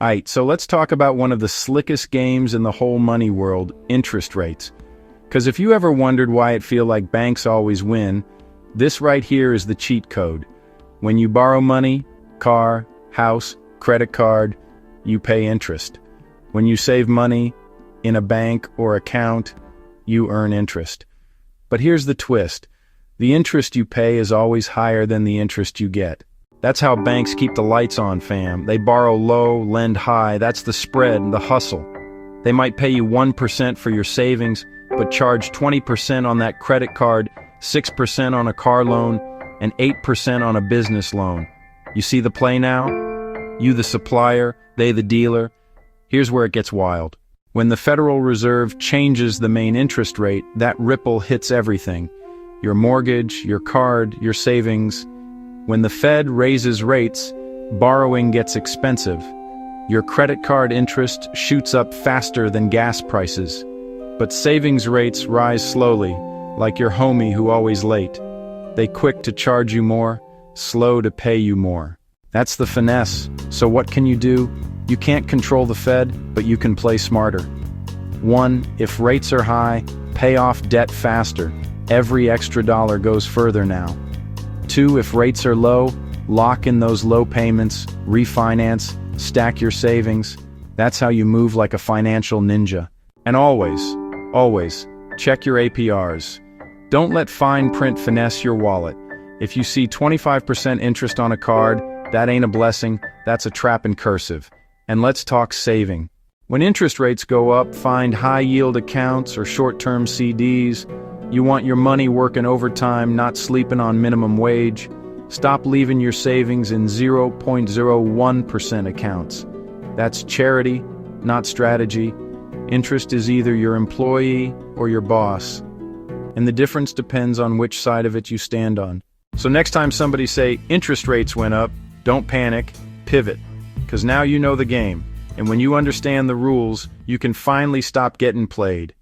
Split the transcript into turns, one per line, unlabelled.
Aight, so let's talk about one of the slickest games in the whole money world, interest rates. Because if you ever wondered why it feels like banks always win, this right here is the cheat code. When you borrow money, car, house, credit card, you pay interest. When you save money in a bank or account, you earn interest. But here's the twist. The interest you pay is always higher than the interest you get. That's how banks keep the lights on, fam. They borrow low, lend high. That's the spread and the hustle. They might pay you 1% for your savings, but charge 20% on that credit card, 6% on a car loan, and 8% on a business loan. You see the play now? You the supplier, they the dealer. Here's where it gets wild. When the Federal Reserve changes the main interest rate, that ripple hits everything. Your mortgage, your card, your savings. When the Fed raises rates, borrowing gets expensive. Your credit card interest shoots up faster than gas prices. But savings rates rise slowly, like your homie who always late. They quick to charge you more, slow to pay you more. That's the finesse. So what can you do? You can't control the Fed, but you can play smarter. 1. If rates are high, pay off debt faster. Every extra dollar goes further now. 2. If rates are low, lock in those low payments, refinance, stack your savings. That's how you move like a financial ninja. And always, check your APRs. Don't let fine print finesse your wallet. If you see 25% interest on a card, that ain't a blessing, that's a trap in cursive. And let's talk saving. When interest rates go up, find high-yield accounts or short-term CDs. You want your money working overtime, not sleeping on minimum wage. Stop leaving your savings in 0.01% accounts. That's charity, not strategy. Interest is either your employee or your boss. And the difference depends on which side of it you stand on. So next time somebody say interest rates went up, don't panic, pivot. Because now you know the game. And when you understand the rules, you can finally stop getting played.